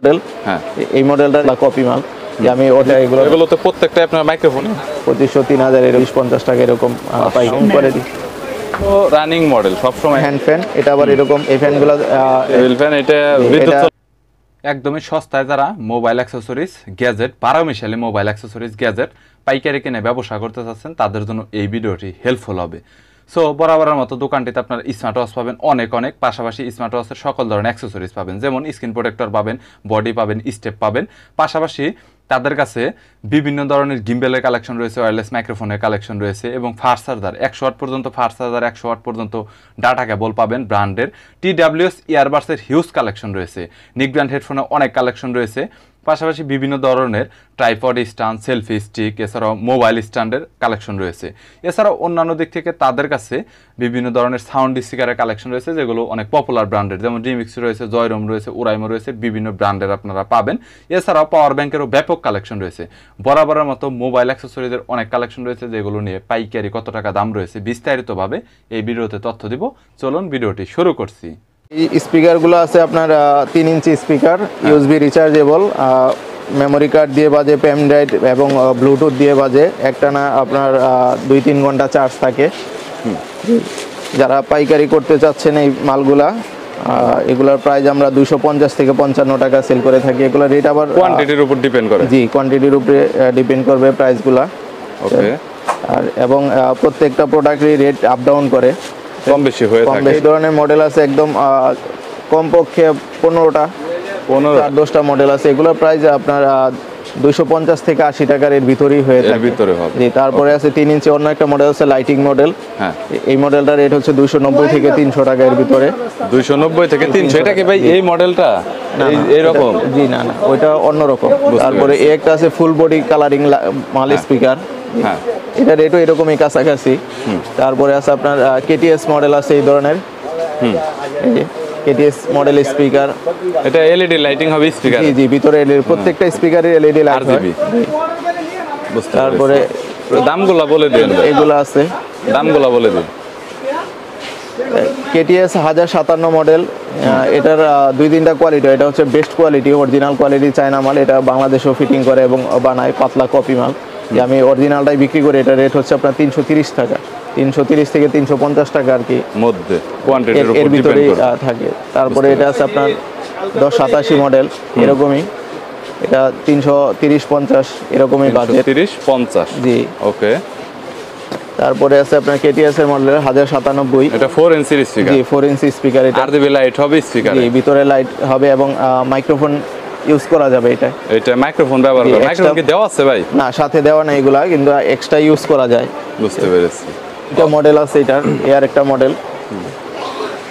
Model. হ্যাঁ, এই মডেলটা কপি মাল। আমি ওটা এগুলো তো প্রত্যেকটা আপনার মাইক্রোফোন 2500 3000 20-50 টাকা এরকম পাইকারি করে দিই। তো রানিং মডেল সব সময় হ্যান্ড ফ্যান, এটা আবার এরকম এই ফ্যানগুলো টেবিল ফ্যান, এটা একদমই সস্তায় যারা মোবাইল অ্যাক্সেসরিজ গ্যাজেট পারমিশালি মোবাইল অ্যাক্সেসরিজ গ্যাজেট পাইকারি কিনে ব্যবসা করতে চাচ্ছেন তাদের জন্য এই ভিডিওটি হেল্পফুল হবে। সো বরাবরের মতো দোকানটিতে আপনার স্মার্ট ওয়াচ পাবেন অনেক পাশাপাশি স্মার্ট ওয়াচের সকল ধরনের অ্যাক্সেসরিজ পাবেন, যেমন স্ক্রিন প্রোটেক্টর পাবেন, বডি পাবেন, স্টেপ পাবেন। পাশাপাশি তাদের কাছে বিভিন্ন ধরনের গিম্বেলের কালেকশন রয়েছে, ওয়্যারলেস মাইক্রোফোনের কালেকশন রয়েছে এবং ফাস্ট চার্জার 100 ওয়াট পর্যন্ত, ফাস্ট চার্জার 100 ওয়াট পর্যন্ত ডাটা কেবল পাবেন ব্র্যান্ডের। TWS ইয়ারবাডসের হিউজ কালেকশন রয়েছে, নিক ব্র্যান্ড হেডফোনে অনেক কালেকশন রয়েছে। পাশাপাশি বিভিন্ন ধরনের ট্রাইপড স্ট্যান্ড, সেলফি স্টিক, এছাড়াও মোবাইল স্ট্যান্ডের কালেকশন রয়েছে। এছাড়াও অন্যান্য দিক থেকে তাদের কাছে বিভিন্ন ধরনের সাউন্ড স্পিকারের কালেকশন রয়েছে, যেগুলো অনেক পপুলার ব্র্যান্ডের, যেমন রিমিক্স রয়েছে, জয়রম রয়েছে, উরাইমো রয়েছে, বিভিন্ন ব্র্যান্ডের আপনারা পাবেন। এছাড়াও পাওয়ার ব্যাংকেরও ব্যাপক কালেকশন রয়েছে। বরাবরের মতো মোবাইল অ্যাক্সেসরিজের অনেক কালেকশন রয়েছে, যেগুলো নিয়ে পাইকারি কত টাকা দাম রয়েছে বিস্তারিতভাবে এই ভিডিওতে তথ্য দিব। চলুন ভিডিওটি শুরু করছি। এই স্পিকারগুলো আছে আপনার 3 inch speaker, USB rechargeable, memory card দিয়ে বাজে, পেন ড্রাইভ এবং ব্লুটুথ দিয়ে বাজে। একটানা আপনার 2-3 ঘন্টা চার্জ থাকে। যারা পাইকারি করতে চাচ্ছেন এই মালগুলা, এগুলোর প্রাইস আমরা 250 থেকে 55 টাকা সেল করে থাকি। এগুলোর রেট আবার কোয়ান্টিটির উপর ডিপেন্ড করে। জি, কোয়ান্টিটির উপরে ডিপেন্ড করবে প্রাইসগুলা। ওকে। আর এবং প্রত্যেকটা প্রোডাক্টের রেট আপ ডাউন করে, কম বেশি হয়ে থাকে। এই ধরনের মডেল আছে একদম কমপক্ষে 15-10টা মডেল আছে। এগুলোর প্রাইস আপনার 250 থেকে 80 টাকার এর ভিতরেই হয়ে থাকে। জি, তারপরে আছে 3 ইঞ্চি অন্য একটা মডেল আছে লাইটিং মডেল। হ্যাঁ, এই মডেলটার রেট হচ্ছে 290 থেকে 300 টাকা এর ভিতরে। 290 থেকে 300, এটা কি ভাই এই মডেলটা এইরকম? জি না, ওইটা অন্যরকম। তারপরে এই একটা আছে ফুল বডি কালারিং মাল স্পিকার। হ্যাঁ, এটা রেটও এরকমই কাছাকাছি। তারপরে আছে আপনার KTS মডেল আছে এই ধরনের। KTS মডেল স্পিকার, এটা এলইডি লাইটিং হবে স্পিকার। জি জি, ভিতরে এলইডি, প্রত্যেকটা স্পিকারের এলইডি লাইট হবে। তারপরে দামগুলো বলে দেন। এগুলো আছে, দামগুলো বলে দিন। KTS 1057 model. এটার 2-3টা কোয়ালিটি। এটা হচ্ছে best quality, original quality China মাল। এটা বাংলাদেশেও ফিটিং করে এবং বানায়, পাতলা কপি মাল। যে আমি অরিজিনালটাই বিক্রি করি। এটা রেট হচ্ছে আপনার 330 টাকা, 330 থেকে 350 টাকা আর কি মধ্যে, কোয়ান্টিটির উপর এর ভিতরেই ডিপেন্ড করে থাকে। তারপরে এটা আছে আপনার 1087 মডেল, এরকমই। এটা 330-50 এরকমই বাজেট। 330-50। জি, ওকে। তারপরে আছে আপনার KTS এর মডেল 1097। এটা 4 ইঞ্চি স্পিকার। জি, 4 ইঞ্চি স্পিকার। এটা RGB লাইট হবে স্পিকারে। জি, ভিতরে লাইট হবে এবং মাইক্রোফোন ইউজ করা যাবে। এটা মাইক্রোফোন ব্যবহার করা। মাইক্রোফোন কি দেওয়া আছে ভাই? না, সাথে দেওয়া না, এগুলা কিন্তু এক্সট্রা ইউজ করা যায়। বুঝতে পেরেছি। এটা মডেল আছে, এটার এর একটা মডেল।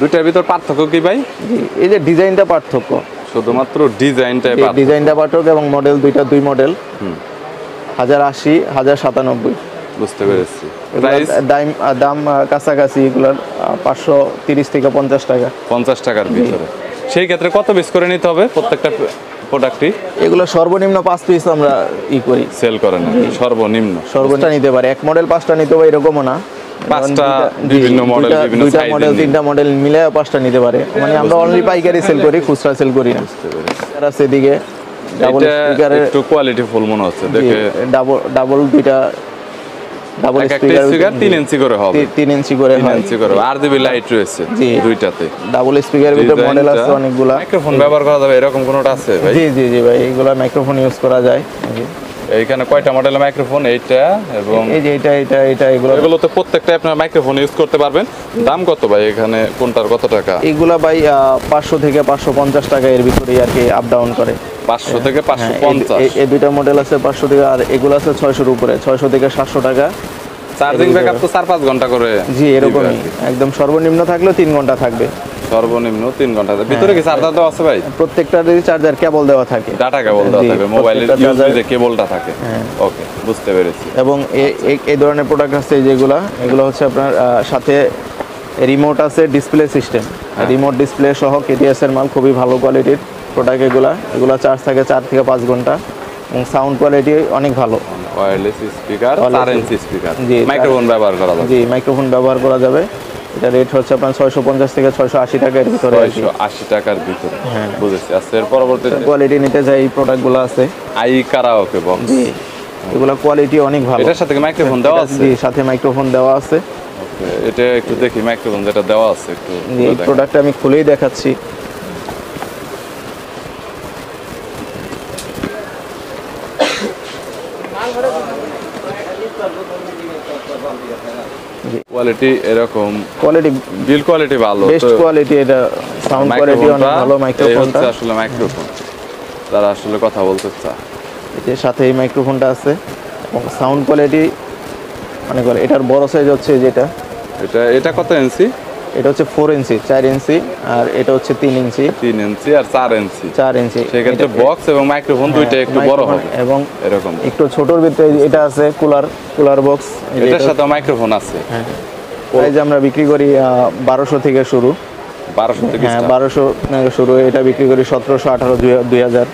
দুইটার ভিতর পার্থক্য কি ভাই? জি, এই যে ডিজাইনটা পার্থক্য, শুধুমাত্র ডিজাইনটাই পার্থক্য। ডিজাইনটা পার্থক্য এবং মডেল দুই মডেল। 1080, 1097। বুঝতে পেরেছি। দাম কাছাকাছি এগুলোর 530 থেকে 50 টাকা। 50 টাকার ভিতরে। সেই ক্ষেত্রে কত পিস করে নিতে হবে প্রত্যেকটা প্রোডাক্টই? এগুলো সর্বনিম্ন 5 পিস আমরা করি, সেল করেন। সর্বনিম্ন নিতে পারে। এক মডেল 5টা নিতে পারে এরকমও না, 5টা বিভিন্ন মডেল, বিভিন্ন দুইটা মডেল 3টা মডেল মিলে 5টা নিতে পারে। মানে আমরা অনলি পাইকারি সেল করি, খুচরা সেল করি না। আর আছে এদিকে ডাবল স্পিকারের, একটু কোয়ালিটি ফুল মনে হচ্ছে দেখে। ডাবল দুইটা ডাবল স্পিকার 3 ইঞ্চি করে হবে। 3 ইঞ্চি করে হয়। 3 ইঞ্চি করে RGB লাইট রয়েছে দুইটাতে। ডাবল স্পিকারের ভিতরে মডেল আছে অনেকগুলা। মাইক্রোফোন ব্যবহার করা যাবে এরকম কোনটা আছে ভাই? জি জি জি ভাই, এগুলা মাইক্রোফোন ইউজ করা যায়। এইখানে কয়টা মডেলের মাইক্রোফোন? এইটা এবং এই যে এটা এগুলো তো প্রত্যেকটা আপনার মাইক্রোফোন ইউজ করতে পারবেন। দাম কত ভাই এখানে, কোনটার কত টাকা? এগুলা ভাই 500 থেকে 550 টাকা এর ভিতরেই আর কি আপ ডাউন করে। 500 থেকে 550। এই দুইটা মডেল আছে 500 থেকে, আর এগুলো আছে 600 এর উপরে, 600 থেকে 700 টাকা। চার্জিং ব্যাকআপ তো 4-5 ঘন্টা করে। জি, এরকমই। একদম সর্বনিম্ন থাকলেও 3 ঘন্টা থাকবে। সর্বনিম্ন 3 ঘন্টা। ভিতরে কি চার্জার দেওয়া আছে ভাই? প্রত্যেকটারই চার্জার কেবল দেওয়া থাকে, ডাটা কেবল দেওয়া থাকে, মোবাইলের ইউএসবি যে কেবলটা থাকে। ওকে, বুঝতে পেরেছি। এবং এই ধরনের প্রোডাক্ট আছে যেগুলো, এগুলো হচ্ছে আপনার সাথে রিমোট আছে, ডিসপ্লে সিস্টেম, রিমোট ডিসপ্লে সহ KTS এর মাল, খুবই ভালো কোয়ালিটির প্রোডাক্ট। এগুলো চার্জ থাকে 4 থেকে 5 ঘন্টা এবং সাউন্ড কোয়ালিটি অনেক ভালো। ওয়্যারলেস স্পিকার, 4 ইঞ্চি স্পিকার। জি, মাইক্রোফোন ব্যবহার করা যাবে। জি, মাইক্রোফোন ব্যবহার করা যাবে। এটা রেট হচ্ছে আপনার 650 থেকে 680 টাকার ভিতরে আর কি। 680 টাকার ভিতরে, হ্যাঁ। বুঝেছি। আচ্ছা, এর পরবর্তীতে কোয়ালিটি নিতে চাই এই প্রোডাক্টগুলো আছে। আই কারাওকে বক্স, জি, এগুলো কোয়ালিটি অনেক ভালো। এটার সাথে মাইক্রোফোন দেওয়া আছে? জি, সাথে মাইক্রোফোন দেওয়া আছে। ওকে, এটা একটু দেখি মাইক্রোফোন যেটা দেওয়া আছে একটু জি, এই প্রোডাক্টটা আমি খুলেই দেখাচ্ছি। কোয়ালিটি এরকম, কোয়ালিটি বিল কোয়ালিটি ভালো, বেস্ট কোয়ালিটি। এটা সাউন্ড কোয়ালিটি অনেক ভালো। এই মাইক্রোফোনটা হচ্ছে আসলে মাইক্রোফোন, যারা আসলে কথা বলতে চায়। এর সাথে এই মাইক্রোফোনটা আছে এবং সাউন্ড কোয়ালিটি মানে করে। এটার বড় সাইজ হচ্ছে যেটা, এটা কত ইঞ্চি? এটা হচ্ছে 4 ইঞ্চি, 4 ইঞ্চি, আর এটা হচ্ছে 3 ইঞ্চি, 3 ইঞ্চি আর 4 ইঞ্চি। 4 ইঞ্চি। সেক্ষেত্রে বক্স এবং মাইক্রোফোন দুইটা একটু বড় হবে এবং এরকম। একটু ছোটর ভিতরে এটা আছে কুলার বক্স। এটার সাথে মাইক্রোফোন আছে। হ্যাঁ, প্রাইস আমরা বিক্রি করি 1200 থেকে শুরু। 1200 থেকে হ্যাঁ, start। 1200 থেকে শুরু। এটা বিক্রি করি 1700, 1800, 2000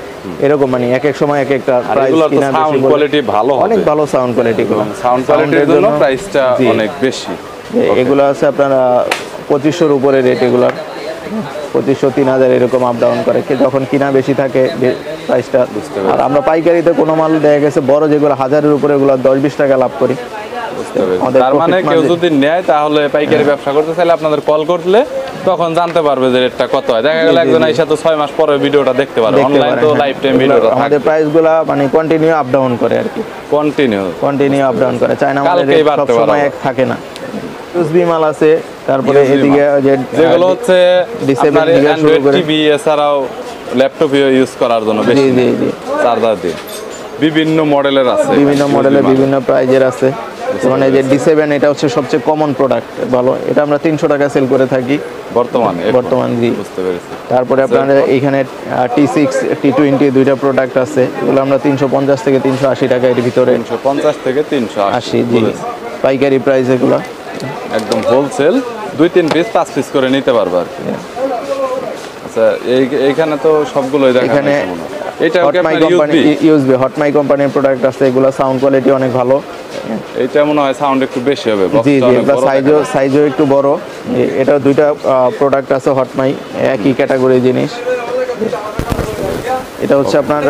এরকম। মানে এক এক সময় এক একটা আর প্রাইস এগুলোর তো কিনা বেশি সাউন্ড বলে। কোয়ালিটি ভালো হবে, অনেক ভালো সাউন্ড কোয়ালিটি। সাউন্ড কোয়ালিটির জন্য প্রাইসটা অনেক বেশি। এগুলো আছে আপনার 2500-র উপরে রেট। এগুলার 2500, 3000 এরকম আপ ডাউন করে। যখন কিনা বেশি থাকে প্রাইসটা। আর আমরা পাইকারিতে কোনো মাল দেখা গেছে বড় যেগুলো 1000-এর উপরে, এগুলো 10-20 টাকা লাভ করি। আমাদের তার মানে profit কেউ margin- যদি নেয় তাহলে পাইকারি ব্যবসা করতে চাইলে আপনাদের কল করলে তখন জানতে পারবে যে রেটটা কত হয়। দেখা গেল একজন আইসা তো 6 মাস পরে ভিডিওটা দেখতে পারবে, দেখতে অনলাইন পারে, তো হ্যাঁ। লাইফ টাইম এগুলো ভিডিওটা আমাদের থাকবে প্রাইসগুলো মানে কন্টিনিউ আপ ডাউন করে আর কি। কন্টিনিউ। আপ ডাউন করে। চায়না মালের কালকেই রেট বাড়তে সব সময় পারে। এক থাকে না। ইউএসবি মাল আছে, তারপরে USB এদিকে যে যেগুলো হচ্ছে D7 আপনার থেকে শুরু অ্যান্ড্রয়েড করে। টিভি এছাড়াও ল্যাপটপে ইউজ করার জন্য জি বেশি জি জি, চার্জার দিয়ে বিভিন্ন মডেলের আছে, বিভিন্ন মডেলের USB বিভিন্ন প্রাইজের আছে। যেমন এই যে D7, এটা হচ্ছে সবচেয়ে কমন প্রোডাক্ট, ভালো। এটা আমরা 300 টাকা সেল করে থাকি বর্তমানে এখন। বর্তমান। জি, বুঝতে পেরেছি। তারপরে আপনার এইখানে T6, T20 দুইটা প্রোডাক্ট আছে। এগুলো আমরা 350 থেকে 380 টাকা এর ভিতরে 350 থেকে 380। জি, পাইকারি প্রাইস এগুলো। একদম হোলসেল 2-3 পিস 5 পিস করে নিতে পারবে আর কি। আচ্ছা, এইখানে তো সবগুলোই দেখা এখানে এটা কি হটমাই আপনার কোম্পানি, ইউএসবি হটমাই কোম্পানির প্রোডাক্ট আছে। এগুলো সাউন্ড কোয়ালিটি অনেক ভালো। এইটা মনে হয় সাউন্ড একটু বেশি হবে, জি বক্সটা জি, অনেক এগুলো বড় দেখা সাইজও একটু বড়। এটা দুইটা প্রোডাক্ট আছে হটমাই, একই ক্যাটাগরি জিনিস। এটা হচ্ছে আপনার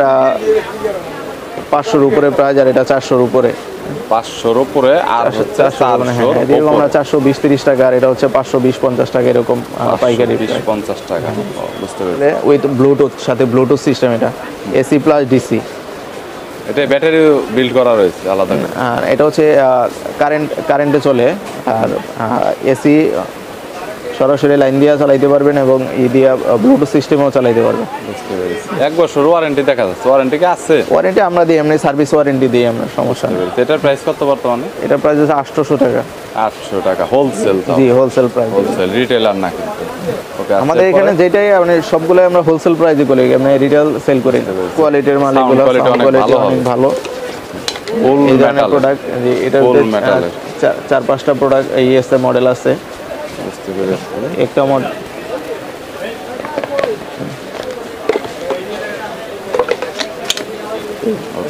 500-র উপরে প্রাইস, আর এটা 400-র উপরে। 500-র উপরে আর হচ্ছে 400, মানে হ্যাঁ, এরকম আমরা 420-30 টাকা, আর এটা হচ্ছে 520-50 টাকা এরকম পাইকারি প্রাইস। 50 টাকা। বুঝতে পেরেছি। উইথ ব্লুটুথ, সাথে ব্লুটুথ সিস্টেম। এটা এসি প্লাস ডিসি। এটা ব্যাটারি বিল্ড করা রয়েছে আলাদা করে। আর এটা হচ্ছে কারেন্টে চলে। আর এসি সরাসরি লাইন দিয়ে চালাইতে পারবেন এবং দিয়ে ব্লুটুথ সিস্টেমেও চালাইতে পারবেন। বুঝতে পেরেছি। 1 বছর ওয়ারেন্টি দেখা যাচ্ছে, ওয়ারেন্টি কি আছে? ওয়ারেন্টি আমরা দিই, এমনি সার্ভিস ওয়ারেন্টি দিই আমরা, সমস্যা নেই। এটার প্রাইস কত বর্তমানে? এটা প্রাইস হচ্ছে 800 টাকা। 800 টাকা হোলসেল। জি, হোলসেল প্রাইস। হোলসেল, রিটেলার না কিন্তু। ওকে, আমাদের এখানে যেটাই মানে সবগুলো আমরা হোলসেল প্রাইসে করি, আমরা রিটেল সেল করি। কোয়ালিটির মাল এগুলো, quality অনেক কোয়ালিটি ভালো অনেক ভালো। ফুল এই ধরনের মেটাল। প্রোডাক্ট, এটা Full metal এর। 4-5টা প্রোডাক্ট এই এসে মডেল আছে। বুঝতে পেরেছি। একটা মডেল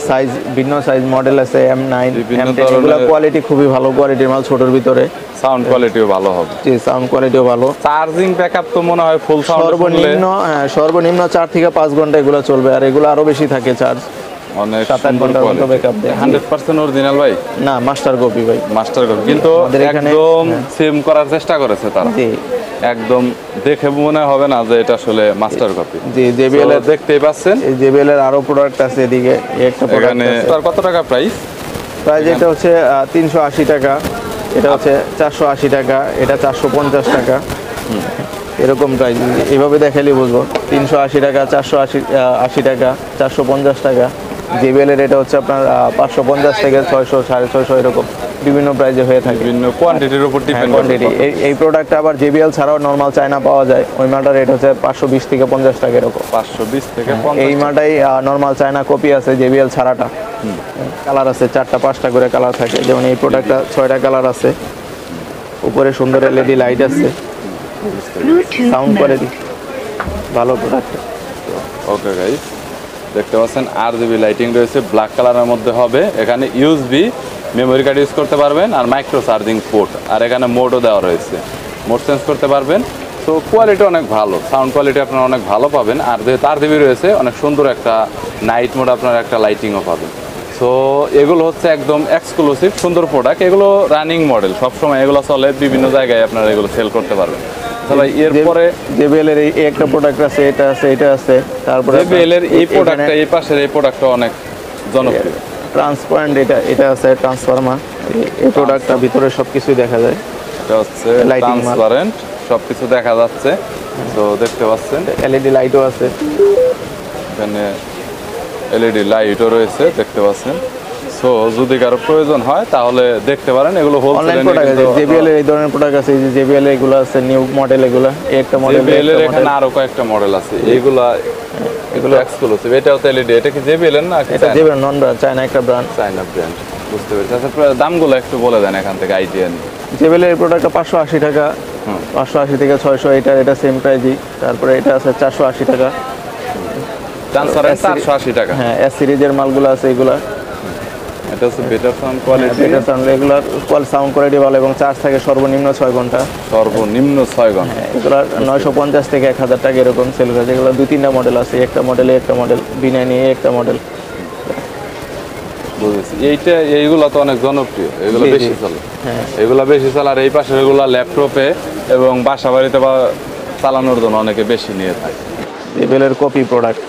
সাইজ, ভিন্ন সাইজ মডেল আছে, M9, বিভিন্ন M10। এগুলো ধরনের- কোয়ালিটি খুবই ভালো কোয়ালিটির মাল, ছোটর ভিতরে। সাউন্ড কোয়ালিটিও ভালো হবে। জি, সাউন্ড কোয়ালিটিও ভালো। চার্জিং ব্যাকআপ তো মনে হয় ফুল সাউন্ড সর্বনিম্ন 4 থেকে 5 ঘন্টা এগুলো চলবে, আর এগুলো আরো বেশি থাকে চার্জ। অনেক 7-8 ঘন্টার মতো ব্যাকআপ দেয়। 100% অরিজিনাল ভাই, না, মাস্টার কপি ভাই। মাস্টার কপি, কিন্তু আমাদের এখানে- একদম সেম করার চেষ্টা করেছে তারা। জি একদম দেখে মনে হবে না যে এটা আসলে মাস্টার কপি। জি, JBL এর দেখতেই পাচ্ছেন এই JBL এর আরো প্রোডাক্ট আছে এদিকে। এই একটা প্রোডাক্ট এখানে আছে। তার কত টাকা প্রাইস? প্রাইস এটা হচ্ছে 380 টাকা, এটা হচ্ছে 480 টাকা, এটা 450 টাকা, এরকম প্রাইস। এইভাবে দেখালে বুঝবো। 380 টাকা, 480 টাকা, 450 টাকা। JBL এর এটা হচ্ছে আপনার 550 থেকে 600, 650 এরকম বিভিন্ন প্রাইজে হয়ে থাকে। বিভিন্ন কোয়ান্টিটির উপর ডিপেন্ড করে। কোয়ান্টিটি। এই প্রোডাক্টটা আবার JBL ছাড়াও নর্মাল চায়না পাওয়া যায়। ওই মালটার রেট হচ্ছে 520 থেকে 50 টাকা এরকম। 520 থেকে এই 50। মালটাই নর্মাল চায়না কপি আছে, JBL ছাড়াটা। কালার আছে 4টা-5টা করে কালার থাকে। যেমন এই প্রোডাক্টটা 6টা কালার আছে। উপরে সুন্দর LED লাইট আছে। সাউন্ড কোয়ালিটি ভালো প্রোডাক্ট। ওকে গাইস, দেখতে পাচ্ছেন RGB লাইটিং রয়েছে, ব্ল্যাক কালারের মধ্যে হবে। এখানে USB মেমোরি কার্ড ইউজ করতে পারবেন, আর মাইক্রো চার্জিং পোর্ট, আর এখানে মোডও দেওয়া রয়েছে। মোড চেঞ্জ করতে পারবেন। তো কোয়ালিটি অনেক ভালো, সাউন্ড কোয়ালিটি আপনারা অনেক ভালো পাবেন। আর যেহেতু RGB রয়েছে, অনেক সুন্দর একটা নাইট মোড আপনারা একটা লাইটিংও পাবেন। সো এগুলো হচ্ছে একদম এক্সক্লুসিভ সুন্দর প্রোডাক্ট, এগুলো রানিং মডেল, সবসময় এগুলো চলে, বিভিন্ন জায়গায় আপনারা এগুলো সেল করতে পারবেন। ভাই এরপরে JBL এর এই একটা প্রোডাক্ট আছে, এটা আছে, এটা আছে, তারপরে JBL এর এই প্রোডাক্টটা, এই পাশের এই প্রোডাক্টটা অনেক জনপ্রিয়। ট্রান্সপারেন্ট, এটা আছে ট্রান্সফরমার। এই প্রোডাক্টটা ভিতরে সবকিছুই দেখা যায়, এটা হচ্ছে Lighting ট্রান্সপারেন্ট, সবকিছু দেখা যাচ্ছে। তো দেখতে পাচ্ছেন LED লাইটও আছে, এখানে LED লাইটও রয়েছে, দেখতে পাচ্ছেন। সো যদি কারো প্রয়োজন হয় তাহলে দেখতে পারেন, এগুলো অনলাইন প্রোডাক্ট আছে। JBL এর এই ধরনের প্রোডাক্ট আছে, এই যে JBL এগুলো আছে নিউ মডেল, এগুলো এই একটা মডেল, JBL এর এখানে আরো কয়েকটা মডেল আছে, এগুলো এক্সক্লুসিভ। এটাও তো LED, এটা কি JBL এর না? এটা JBL নন ব্র্যান্ড, চায়না একটা ব্র্যান্ড, চায়না ব্র্যান্ড, বুঝতে পেরেছি। আচ্ছা দামগুলো একটু বলে দেন এখান থেকে আইডিয়া নিয়ে। JBL এর প্রোডাক্টটা 580 টাকা, 580 থেকে 600, এটা সেম প্রাইসই। তারপরে এটা আছে 480 টাকা, ট্রান্সপারেন্ট 480 টাকা। হ্যাঁ, S সিরিজের মালগুলো আছে এগুলা। এটা হচ্ছে বেটার সাউন্ড কোয়ালিটি, এটা সাউন্ড, এগুলার সাউন্ড কোয়ালিটি ভালো এবং চার্জ থাকে সর্বনিম্ন 6 ঘন্টা, সর্বনিম্ন 6 ঘন্টা। এগুলা 950 থেকে 1000 টাকা এরকম সেল করে। এগুলো 2-3টা মডেল আছে, একটা মডেলে একটা মডেল, B9 একটা মডেল। বুঝেছি, এইগুলো তো অনেক জনপ্রিয়, এগুলো জি, জি। বেশি চলে। হ্যাঁ, এগুলো বেশি চলে। আর এই পাশে এগুলো ল্যাপটপে এবং বাসা বাড়িতে বা চালানোর জন্য অনেকে বেশি নিয়ে থাকে। JBL এর কপি প্রোডাক্ট,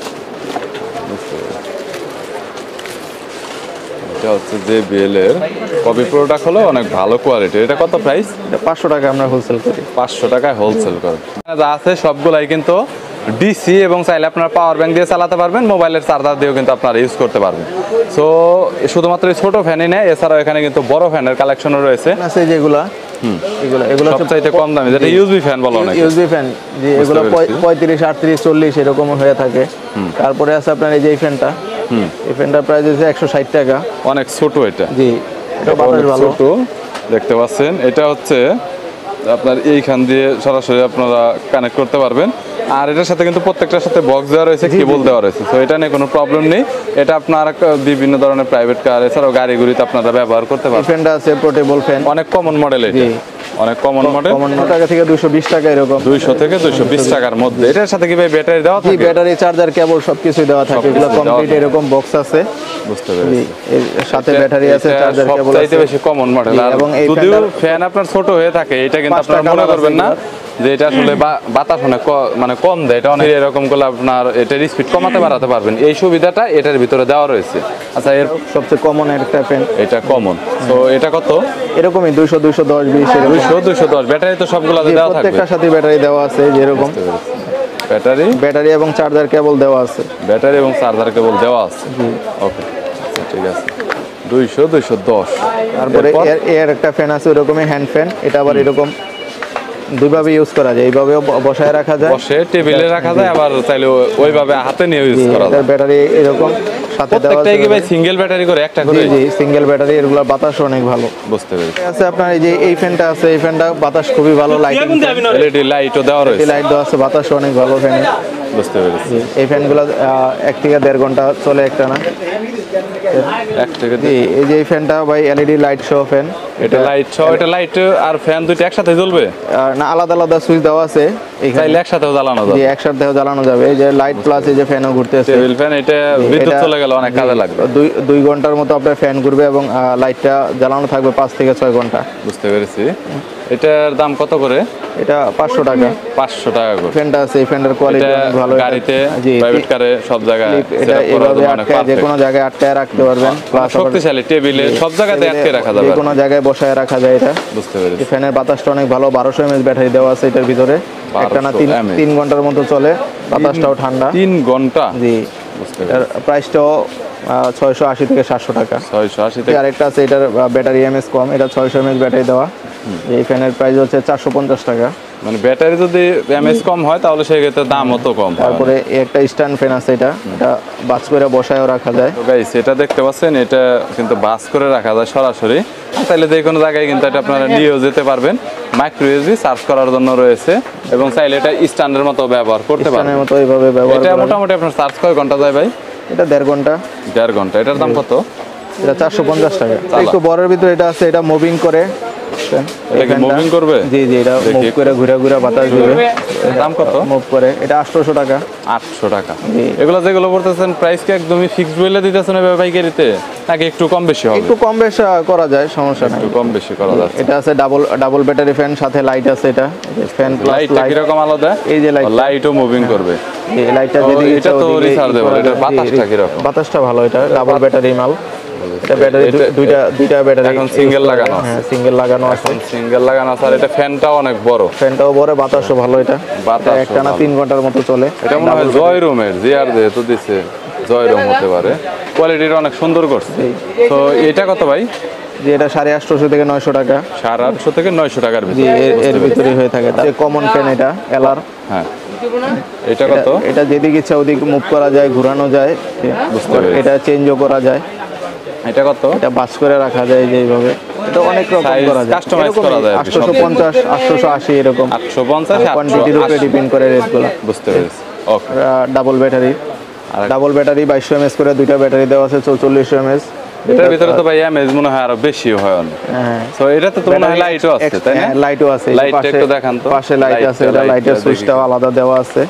এটা হচ্ছে JBL এর কপি প্রোডাক্ট, হলো অনেক ভালো কোয়ালিটি। এটা কত প্রাইস? এটা 500 টাকা আমরা হোলসেল করি। 500 টাকায় হোলসেল করে। যা আছে সবগুলাই কিন্তু ডিসি, এবং চাইলে আপনারা পাওয়ার ব্যাংক দিয়ে চালাতে পারবেন, মোবাইলের চার্জার দিয়েও কিন্তু আপনারা ইউজ করতে পারবেন। সো শুধুমাত্র এই ছোট ফ্যানই নেই, এছাড়াও এখানে কিন্তু বড় ফ্যানের কালেকশনও রয়েছে। আছে যেগুলা, এগুলো সবচাইতে কম দামি যেটা ইউএসবি ফ্যান বলা অনেক। ইউএসবি ফ্যান, যে এগুলো 35, 38, 40 এরকম হয়ে থাকে। তারপরে আছে আপনার এই যে এই ফ্যানটা, এই ফ্যানটার প্রাইস হচ্ছে 160 টাকা। অনেক ছোট এটা, জি, এটা বাতাস অনেক ভালো। ছোট, দেখতে পাচ্ছেন। এটা হচ্ছে আপনার এইখান দিয়ে সরাসরি আপনারা কানেক্ট করতে পারবেন। আর এটার সাথে কিন্তু প্রত্যেকটার সাথে বক্স দেওয়া রয়েছে, কেবল দেওয়া রয়েছে। তো এটা নিয়ে কোনো প্রবলেম নেই। এটা আপনার বিভিন্ন ধরনের প্রাইভেট কার, এছাড়াও গাড়িগুলিতে আপনারা ব্যবহার করতে পারবেন। ফ্যানটা আছে পোর্টেবল ফ্যান, অনেক কমন মডেল, এটা জি। অনেক কমন মডেল। কমন টাকা থেকে 220 টাকা এরকম, 200 থেকে 220 টাকার মধ্যে। এটার সাথে কি ভাই ব্যাটারি দেওয়া জি, থাকে? ব্যাটারি, চার্জার, কেবল সবকিছু দেওয়া থাকে। সবকিছু এগুলো দেওয়া কমপ্লিট থাকে। এরকম বক্স আছে, বুঝতে জি। পেরেছি। এর সাথে ব্যাটারি আছে, এটা চার্জার, কেবল সবচাইতে আছে। বেশি কমন মডেল। জি, আর এবং এই যদিও ফ্যানটার- ফ্যান আপনার ছোট হয়ে থাকে, এটা কিন্তু 5টা আপনারা মনে কালার করবেন আছে না যে এটা আসলে বাতাস অনেক মানে কম দেয়। এটা অনেক এরকম করলে আপনার এটার স্পিড কমাতে বাড়াতে পারবেন, এই সুবিধাটা এটার ভিতরে দেওয়া রয়েছে। আচ্ছা, এর সবচেয়ে কমন একটা ফ্যান, এটা কমন। তো এটা কত? এরকমই 200, 210, 20 এরকম। 200, 210। ব্যাটারি তো সবগুলোতে জি, দেওয়া থাকবে। প্রত্যেকটার সাথে ব্যাটারি দেওয়া আছে, যেরকম ব্যাটারি এবং চার্জার কেবল দেওয়া আছে। ব্যাটারি এবং চার্জার কেবল দেওয়া আছে। ওকে, ঠিক আছে। 200, 210। তারপরে এর একটা ফ্যান আছে ওরকমই, হ্যান্ড ফ্যান। এটা আবার এরকম দুইভাবে ইউজ করা যায়, এইভাবেও বসায় রাখা যায়, বসে টেবিলে রাখা যায়, আবার চাইলে ওইভাবে হাতে নিয়ে ইউজ করা যায়। এটার ব্যাটারি এরকম সাথে দেওয়া আছে। প্রত্যেকটাই কি ভাই সিঙ্গেল ব্যাটারি করে, একটা করে? জি, সিঙ্গেল ব্যাটারি, এগুলো বাতাস অনেক ভালো। বুঝতে পেরেছি। আছে আপনার এই যে এই ফ্যানটা আছে, এই ফ্যানটা বাতাস খুবই ভালো, লাইটিং, LED লাইটও দেওয়া রয়েছে। লাইট দেওয়া আছে, বাতাস অনেক ভালো ফ্যানে। বুঝতে পেরেছি। এই ফ্যানগুলো 1 থেকে 1.5 ঘন্টা চলে একটা না। এক থেকে জি, এই যে এই ফ্যানটা ভাই LED লাইট সহ ফ্যান। এটা লাইট সহ, এটা লাইট আর ফ্যান দুইটা একসাথে জ্বলবে? না, আলাদা আলাদা সুইচ দেওয়া আছে এখানে, চাইলে একসাথেও জ্বালানো জি, যাবে। একসাথেও জ্বালানো যাবে। এই যে লাইট প্লাস এই যে ফ্যানও ঘুরতেছে, টেবিল ফ্যান, এটা বিদ্যুৎ চলে গেলে অনেক কাজে লাগবে। 2 ঘন্টার মতো আপনার ফ্যান ঘুরবে এবং লাইটটা জ্বালানো থাকবে 5 থেকে 6 ঘন্টা। বুঝতে পেরেছি। এটার দাম কত করে? এটা 500 টাকা। 500 টাকা করে। ফ্যানটা আছে, এই ফ্যানের কোয়ালিটি এটা অনেক ভালো। গাড়িতে, জি, প্রাইভেট কারে, সব জায়গায় এটা setup করার এভাবে জন্য অনেক আটকায় যে perfect। কোনো জায়গায় আটকায় রাখতে পারবেন, প্লাস শক্তিশালী, টেবিলে সব জায়গাতে আটকে রাখা যাবে। যে কোনো জায়গায় বসায় রাখা যায় এটা। বুঝতে পেরেছি। এই ফ্যানের বাতাসটা অনেক ভালো, 1200 mAh ব্যাটারি দেওয়া আছে এটার ভিতরে। একটা না 1200 mAh 3 ঘন্টার মতো চলে, বাতাসটাও ঠান্ডা। 3 ঘন্টা। জি, বুঝতে এটার পেরেছি। প্রাইসটাও 680 থেকে 700 টাকা। 680 থেকে। আরেকটা আছে, এটার ব্যাটারি এমএস কম, এটা 600 mAh ব্যাটারি দেওয়া। এই ফ্যানের প্রাইস হচ্ছে 450 টাকা। মানে ব্যাটারি যদি এমএস কম হয় তাহলে সেক্ষেত্রে দাম অত কম হয়। তারপরে একটা স্ট্যান্ড ফ্যান আছে, এটা বাস করে বসায়ও রাখা যায়। তো গাইস, এটা দেখতে পাচ্ছেন, এটা কিন্তু বাস করে রাখা যায় সরাসরি। তাহলে যে কোনো জায়গায় কিন্তু এটা আপনারা নিয়েও যেতে পারবেন। মাইক্রো ইউএসবি চার্জ করার জন্য রয়েছে, এবং চাইলে এটা স্ট্যান্ডের মতো ব্যবহার করতে পারবেন। স্ট্যান্ডের মতো এইভাবে ব্যবহার এটা করা যায়। মোটামুটি আপনার চার্জ কয় ঘন্টা যায় ভাই? এটা 1.5 ঘন্টা। 1.5 ঘন্টা। এটার দাম কত? এটা 450 টাকা। একটু বড়ের ভিতরে এটা আছে, এটা মুভিং করে এটা কি মুভিং করবে? জি জি, এটা মুভ করে ঘুরে ঘুরে বাতাস দিবে। দাম কত? মুভ করে এটা 800 টাকা। 800 টাকা। এগুলো যেগুলো বলতেছেন প্রাইস কি একদমই ফিক্সড বলে দিতেছেন এভাবে পাইকারিতে নাকি একটু কম বেশি হবে? একটু কম বেশি করা যায়, সমস্যা নাই, একটু কম বেশি করা যায়। এটা আছে ডাবল ব্যাটারি ফ্যান, সাথে লাইট আছে। এটা ফ্যান প্লাস লাইট লাইট কি রকম আলাদা? এই যে লাইটও মুভিং করবে। এই লাইটটা যেদিকে এটা তো রিচার্জেবল। এটা বাতাসটা কি রকম? বাতাসটা ভালো, এটা ডাবল ব্যাটারি মাল। এটা ব্যাটারি দুইটা ব্যাটারি এখন সিঙ্গেল লাগানো আছে। হ্যাঁ, সিঙ্গেল লাগানো আছে। সিঙ্গেল লাগানো আছে। আর এটা ফ্যানটাও অনেক বড়। ফ্যানটাও বড়, বাতাসও ভালো। এটা একটানা 3 ঘন্টার মতো চলে। এটা মনে হয় জয় রুমের জিআর যেহেতু দিছে, জয় রুম হতে পারে। কোয়ালিটিটা অনেক সুন্দর করছে। তো এটা কত ভাই? যে এটা 850 থেকে 900 টাকা। 850 থেকে 900 টাকার জি, ভিতরে এর ভিতরে হয়ে থাকে। যে কমন ফ্যান এটা এলআর। হ্যাঁ, এটা কত? এটা যেদিকে ইচ্ছা ওদিকে মুভ করা যায়, ঘোরানো যায়। বুঝতে পেরেছি। এটা চেঞ্জও করা যায়। এটা কত? এটা বাস করে রাখা যায় যে এইভাবে। এটা অনেক রকম করা যায়, কাস্টমাইজ করা যায়। 850 880 এরকম 850 কোয়ান্টিটির উপরে ডিপেন্ড করে রেটগুলো। বুঝতে পেরেছি। ওকে। ডাবল ব্যাটারি 2200 mAh করে দুইটা ব্যাটারি দেওয়া আছে 4400 mAh। এটার ভিতরে তো ভাই এমএজ মনে হয় আরো বেশি হয় অনেক। হ্যাঁ, সো এটাতে তো মনে হয় লাইটও আছে, তাই না? হ্যাঁ, লাইটও আছে। লাইটটা একটু দেখান তো। পাশে লাইট আছে, এটা লাইটের সুইচটাও আলাদা দেওয়া আছে।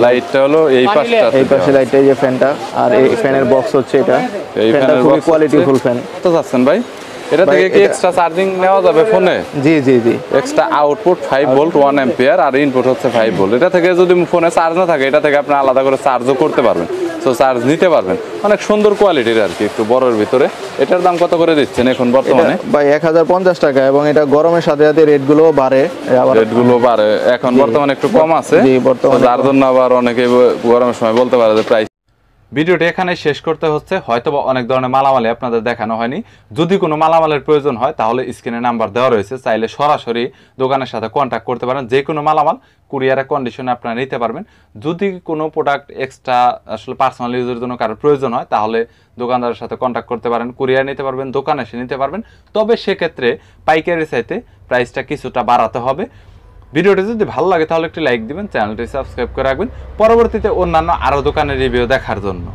লাইটটা হলো এই পাশটা, এই পাশে লাইটটা, এই যে ফ্যানটা, আর এই ফ্যানের বক্স হচ্ছে এটা। এই ফ্যানটা ফ্যানের খুবই বক্স কোয়ালিটিফুল ফ্যান। তো যাচ্ছেন ভাই, এটা ভাই, থেকে কি এক্সট্রা চার্জিং নেওয়া যাবে ফোনে? জি জি জি, এক্সট্রা আউটপুট 5 ভোল্ট 1 অ্যাম্পিয়ার আর ইনপুট হচ্ছে 5 ভোল্ট। এটা থেকে যদি ফোনে চার্জ না থাকে, এটা থেকে আপনি আলাদা করে চার্জও করতে পারবেন। সো চার্জ নিতে পারবেন। অনেক সুন্দর কোয়ালিটির আর কি, একটু বড়র ভিতরে। এটার দাম কত করে দিচ্ছেন এখন বর্তমানে? ভাই 1050 টাকা, এবং এটা গরমের সাথে সাথে রেটগুলো বাড়ে। রেটগুলো বাড়ে, এখন বর্তমানে একটু কম আছে। জি, বর্তমানে যার জন্য আবার অনেকে গরমের সময় বলতে পারে যে প্রাইস। ভিডিওটি এখানে শেষ করতে হচ্ছে। হয়তোবা অনেক ধরনের মালামালি আপনাদের দেখানো হয়নি। যদি কোনো মালামালের প্রয়োজন হয় তাহলে স্ক্রিনে নাম্বার দেওয়া রয়েছে, চাইলে সরাসরি দোকানের সাথে কন্ট্যাক্ট করতে পারেন। যে কোনো মালামাল কুরিয়ারের কন্ডিশনে আপনারা নিতে পারবেন। যদি কোনো প্রোডাক্ট এক্সট্রা আসলে পার্সোনাল ইউজের জন্য কারোর প্রয়োজন হয় তাহলে দোকানদারের সাথে কন্ট্যাক্ট করতে পারেন, কুরিয়ার নিতে পারবেন, দোকানে এসে নিতে পারবেন। তবে সেক্ষেত্রে পাইকারি চাইতে প্রাইসটা কিছুটা বাড়াতে হবে। ভিডিওটি যদি ভালো লাগে তাহলে একটি লাইক দিবেন, চ্যানেলটি সাবস্ক্রাইব করে রাখবেন পরবর্তীতে অন্যান্য আরও দোকানের রিভিউ দেখার জন্য।